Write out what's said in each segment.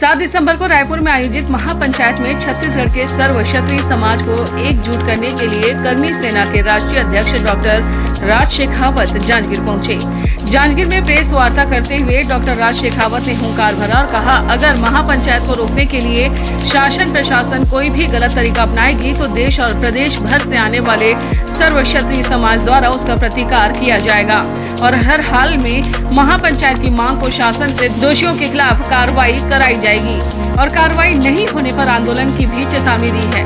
7 दिसंबर को रायपुर में आयोजित महापंचायत में छत्तीसगढ़ के सर्व क्षत्रिय समाज को एकजुट करने के लिए कर्मी सेना के राष्ट्रीय अध्यक्ष डॉक्टर राज शेखावत जांजगीर पहुंचे। जांजगीर में प्रेस वार्ता करते हुए डॉक्टर राज शेखावत ने हुंकार भरा और कहा, अगर महापंचायत को रोकने के लिए शासन प्रशासन कोई भी गलत तरीका अपनाएगी तो देश और प्रदेश भर से आने वाले सर्व क्षत्रिय समाज द्वारा उसका प्रतिकार किया जाएगा और हर हाल में महापंचायत की मांग को शासन से दोषियों के खिलाफ कार्रवाई कराई जाएगी और कार्रवाई नहीं होने पर आंदोलन की भी चेतावनी दी है।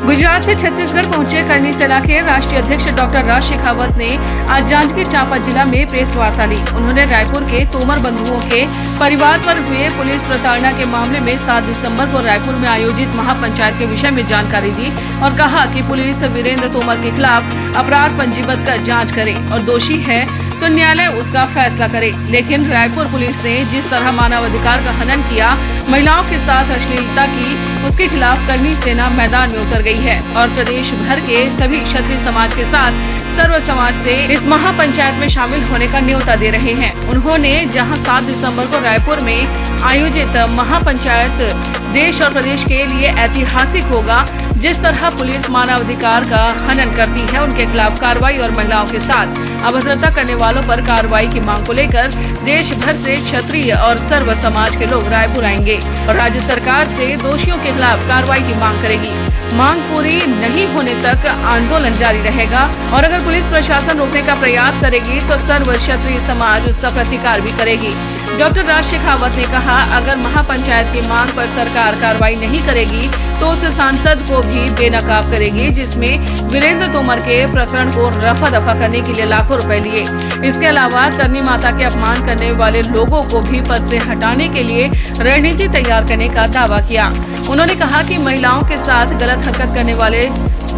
गुजरात से छत्तीसगढ़ पहुंचे कर्मी सेना के राष्ट्रीय अध्यक्ष डॉक्टर राज शेखावत ने आज जांजगीर चांपा जिला में प्रेस वार्ता ली। उन्होंने रायपुर के तोमर बंधुओं के परिवार पर हुए पुलिस प्रताड़ना के मामले में 7 दिसंबर को रायपुर में आयोजित महापंचायत के विषय में जानकारी दी और कहा कि पुलिस वीरेंद्र तोमर के खिलाफ अपराध पंजीबद्ध कर जाँच करे और दोषी है तो न्यायालय उसका फैसला करे। लेकिन रायपुर पुलिस ने जिस तरह मानवाधिकार का हनन किया, महिलाओं के साथ अश्लीलता की, उसके खिलाफ कर्मी सेना मैदान में उतर गई है और प्रदेश भर के सभी क्षत्रिय समाज के साथ सर्व समाज से इस महापंचायत में शामिल होने का न्योता दे रहे हैं। उन्होंने जहां 7 दिसंबर को रायपुर में आयोजित महापंचायत देश और प्रदेश के लिए ऐतिहासिक होगा, जिस तरह पुलिस मानवाधिकार का हनन करती है उनके खिलाफ कार्रवाई और महिलाओं के साथ अभद्रता करने वालों पर कार्रवाई की मांग को लेकर देश भर से क्षत्रिय और सर्व समाज के लोग रायपुर आएंगे और राज्य सरकार से दोषियों के खिलाफ कार्रवाई की मांग करेगी। मांग पूरी नहीं होने तक आंदोलन जारी रहेगा और अगर पुलिस प्रशासन रोकने का प्रयास करेगी तो सर्व क्षत्रिय समाज उसका प्रतिकार भी करेगी। डॉक्टर राज शेखावत ने कहा, अगर महापंचायत की मांग पर सरकार कार्रवाई नहीं करेगी तो उस सांसद को भी बेनकाब करेगी जिसमें वीरेंद्र तोमर के प्रकरण को रफा दफा करने के लिए लाखों रुपए लिए। इसके अलावा करनी माता के अपमान करने वाले लोगों को भी पद से हटाने के लिए रणनीति तैयार करने का दावा किया। उन्होंने कहा कि महिलाओं के साथ गलत हरकत करने वाले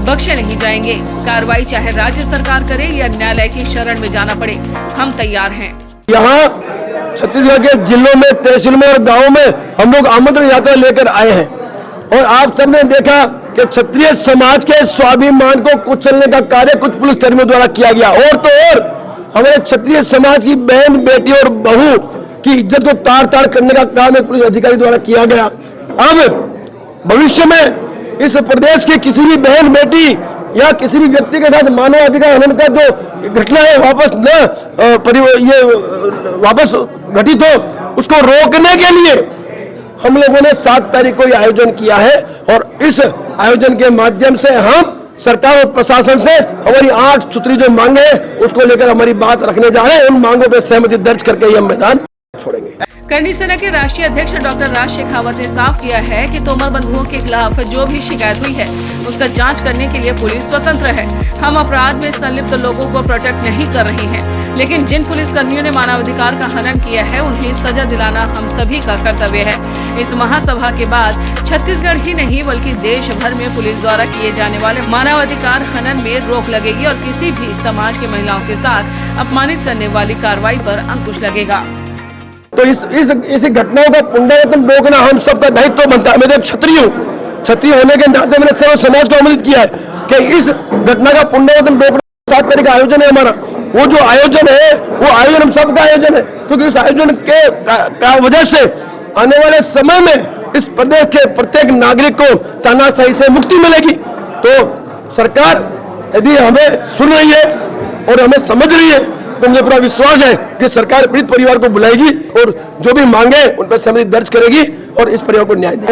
बख्शे नहीं जाएंगे। कार्रवाई चाहे राज्य सरकार करे या न्यायालय की शरण में जाना पड़े, हम तैयार हैं। यहाँ छत्तीसगढ़ के जिलों में, तहसील में और गाँव में हम लोग आमंत्रण यात्रा लेकर आए हैं और आप सबने देखा कि क्षत्रिय समाज के स्वाभिमान को कुचलने का कार्य कुछ पुलिस कर्मियों द्वारा किया गया और तो और हमारे क्षत्रिय समाज की बहन, बेटी और बहू की इज्जत को तार-तार करने का काम एक पुलिस अधिकारी द्वारा किया गया। अब भविष्य में इस प्रदेश के किसी भी बहन, बेटी या किसी भी व्यक्ति के साथ मानव अधिकार हनन का जो घटना है वापस घटित हो, उसको रोकने के लिए हम लोगों ने 7 तारीख को ये आयोजन किया है और इस आयोजन के माध्यम से हम सरकार और प्रशासन से हमारी 8 सूत्री जो मांगे हैं उसको लेकर हमारी बात रखने जा रहे हैं। उन मांगों पर सहमति दर्ज करके ही हम मैदान छोड़ेंगे। कर्मी सेना के राष्ट्रीय अध्यक्ष डॉक्टर राज शेखावत ने साफ किया है कि तोमर बंधुओं के खिलाफ जो भी शिकायत हुई है उसका जांच करने के लिए पुलिस स्वतंत्र है। हम अपराध में संलिप्त लोगों को प्रोटेक्ट नहीं कर रहे हैं, लेकिन जिन पुलिस कर्मियों ने मानवाधिकार का हनन किया है उन्हें सजा दिलाना हम सभी का कर्तव्य है। इस महासभा के बाद छत्तीसगढ़ ही नहीं बल्कि देश भर में पुलिस द्वारा किए जाने वाले मानवाधिकार हनन में रोक लगेगी और किसी भी समाज की महिलाओं के साथ अपमानित करने वाली कार्रवाई पर अंकुश लगेगा। तो इस घटनाओं का पुनरावृत्तन रोकना हम सबका दायित्व बनता है। मैं तो क्षत्रिय हूँ, क्षत्रिय होने के नाते मैंने सर्व समाज को आमंत्रित किया है कि इस घटना का पुनरावृत्तन रोकना 7 तारीख का आयोजन है हमारा। वो जो आयोजन है वो आयोजन हम सबका आयोजन है, क्योंकि इस आयोजन के वजह से आने वाले समय में इस प्रदेश के प्रत्येक नागरिक को तानाशाही से मुक्ति मिलेगी। तो सरकार यदि हमें सुन रही है और हमें समझ रही है तो मुझे पूरा विश्वास है कि सरकार पीड़ित परिवार को बुलाएगी और जो भी मांगे उन पर सहमति दर्ज करेगी और इस परिवार को न्याय देगी।